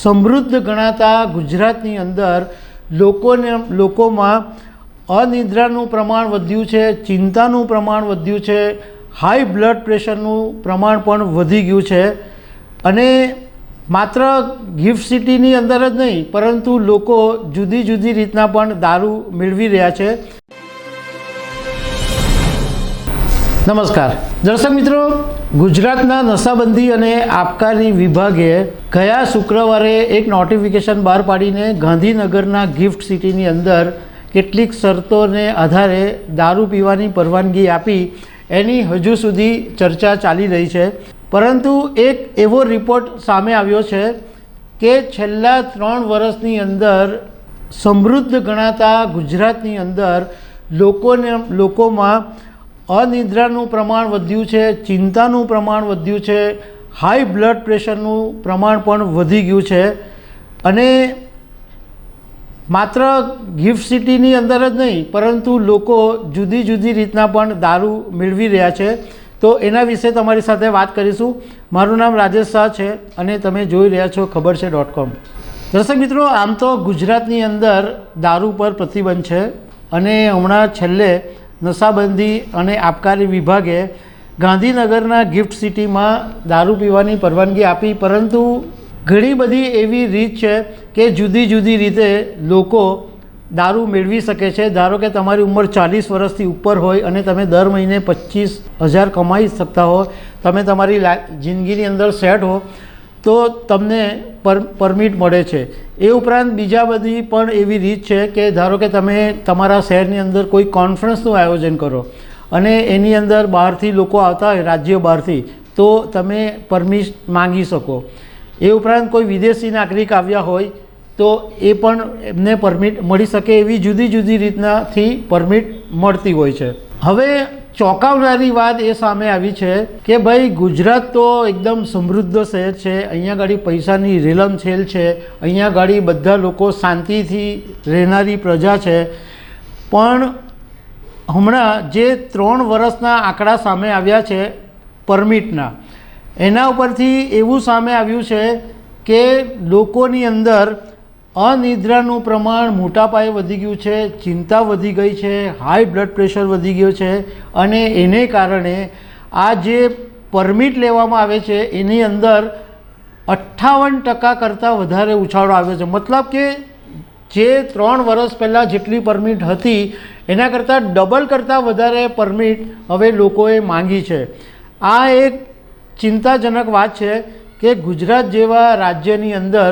સમૃદ્ધ ગણાતા ગુજરાતની અંદર લોકોમાં અનિદ્રાનું પ્રમાણ વધ્યું છે, ચિંતાનું પ્રમાણ વધ્યું છે, હાઈ બ્લડ પ્રેશરનું પ્રમાણ પણ વધી ગયું છે. અને માત્ર ગિફ્ટ સિટીની અંદર જ નહીં પરંતુ લોકો જુદી જુદી રીતના પણ દારૂ મેળવી રહ્યા છે. નમસ્કાર દર્શક મિત્રો, ગુજરાતના નશાબંધી અને આબકારી વિભાગે ગયા શુક્રવારે એક નોટિફિકેશન બહાર પાડીને ગાંધીનગરના ગિફ્ટ સિટીની અંદર કેટલીક શરતોને આધારે દારૂ પીવાની પરવાનગી આપી. એની હજુ સુધી ચર્ચા ચાલી રહી છે, પરંતુ એક એવો રિપોર્ટ સામે આવ્યો છે કે છેલ્લા 3 વર્ષની અંદર સમૃદ્ધ ગણાતા ગુજરાતની અંદર લોકોમાં અનિદ્રાનું પ્રમાણ વધ્યું છે, ચિંતાનું પ્રમાણ વધ્યું છે, હાઈ બ્લડ પ્રેશરનું પ્રમાણ પણ વધી ગયું છે. અને માત્ર ગિફ્ટ સિટીની અંદર જ નહીં પરંતુ લોકો જુદી જુદી રીતના પણ દારૂ મેળવી રહ્યા છે. તો એના વિશે તમારી સાથે વાત કરીશું. મારું નામ રાજેશ શાહ છે અને તમે જોઈ રહ્યા છો ખબરછે.com. દર્શક મિત્રો, આમ તો ગુજરાતની અંદર દારૂ પર પ્રતિબંધ છે અને હમણાં છેલ્લે નશાબંધી અને આબકારી વિભાગે ગાંધીનગરના ગિફ્ટ સિટીમાં દારૂ પીવાની પરવાનગી આપી. પરંતુ ઘણી બધી એવી રીત છે કે જુદી જુદી રીતે લોકો દારૂ મેળવી શકે છે. ધારો કે તમારી ઉંમર 40 વર્ષથી ઉપર હોય અને તમે દર મહિને 25,000 કમાઈ શકતા હો, તમે તમારી જિંદગીની અંદર સેટ હો, તો તમને પરમિટ મળે છે. એ ઉપરાંત બીજા બધી પણ એવી રીત છે કે ધારો કે તમે તમારા શહેરની અંદર કોઈ કોન્ફરન્સનું આયોજન કરો અને એની અંદર બહારથી લોકો આવતા હોય, રાજ્ય બહારથી, તો તમે પરમિટ માંગી શકો. એ ઉપરાંત કોઈ વિદેશી નાગરિક આવ્યા હોય તો એ પણ એમને પરમિટ મળી શકે. એવી જુદી જુદી રીતનાથી પરમિટ મળતી હોય છે. હવે ચોંકાવનારી વાત એ સામે આવી છે કે ભાઈ ગુજરાત તો એકદમ સમૃદ્ધ શહેર છે, અહીંયા ગાડી પૈસાની રેલમછેલ છે, અહીંયા ગાડી બધા લોકો શાંતિથી રહેનારી પ્રજા છે. પણ હમણાં જે 3 વર્ષના આંકડા સામે આવ્યા છે પરમિટના, એના ઉપરથી એવું સામે આવ્યું છે કે લોકોની અંદર અનિદ્રાનું પ્રમાણ મોટા પાયે વધી ગયું છે, ચિંતા વધી ગઈ છે, હાઈ બ્લડ પ્રેશર વધી ગયું છે. અને એને કારણે આ જે પરમિટ લેવામાં આવે છે એની અંદર 58% કરતાં વધારે ઉછાળો આવ્યો છે. મતલબ કે જે 3 વર્ષ પહેલાં જેટલી પરમિટ હતી એના કરતાં ડબલ કરતાં વધારે પરમિટ હવે લોકોએ માંગી છે. આ એક ચિંતાજનક વાત છે કે ગુજરાત જેવા રાજ્યની અંદર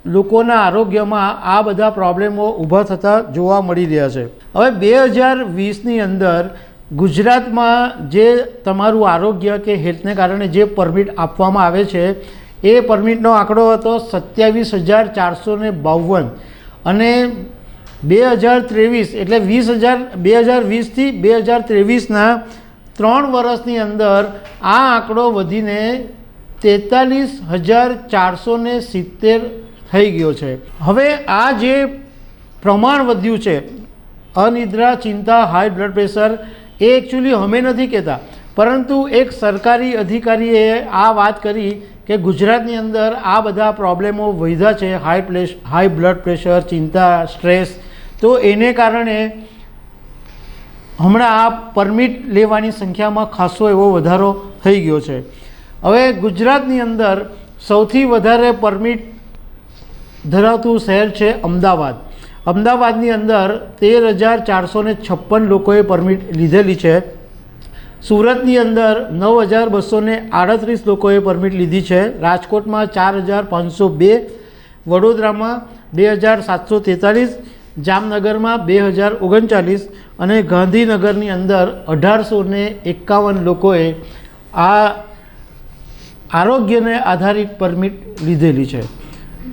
લોકોના આરોગ્યમાં આ બધા પ્રોબ્લેમો ઊભા થતા જોવા મળી રહ્યા છે. હવે 2020ની અંદર ગુજરાતમાં જે તમારું આરોગ્ય કે હેલ્થને કારણે જે પરમિટ આપવામાં આવે છે એ પરમિટનો આંકડો હતો 27,452 અને 2023 એટલે 2020થી 2023ના 3 વર્ષની અંદર આ આંકડો વધીને 43,470 થઈ ગયો છે. હવે આ જે પ્રમાણ વધ્યું છે અનિદ્રા, ચિંતા, હાઈ બ્લડ પ્રેશર, એ એકચ્યુઅલી અમે નથી કહેતા, પરંતુ એક સરકારી અધિકારીએ આ વાત કરી કે ગુજરાતની અંદર આ બધા પ્રોબ્લેમો વધ્યા છે, હાઈ બ્લડ પ્રેશર, ચિંતા, સ્ટ્રેસ. તો એને કારણે હમણાં આ પરમિટ લેવાની સંખ્યામાં ખાસો એવો વધારો થઈ ગયો છે. હવે ગુજરાતની અંદર સૌથી વધારે પરમિટ ધરાવતું શહેર છે અમદાવાદ. અમદાવાદની અંદર 13,456 લોકોએ પરમિટ લીધેલી છે. સુરતની અંદર 9,238 લોકોએ પરમિટ લીધી છે. રાજકોટમાં 4,502, વડોદરામાં 2,743, જામનગરમાં 2,039 અને ગાંધીનગરની અંદર 1,851 લોકોએ આ આરોગ્યને આધારિત પરમિટ લીધેલી છે.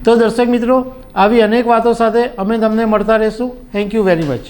તો દર્શક મિત્રો, આવી અનેક વાતો સાથે અમે તમને મળતા રહીશું. Thank you very much.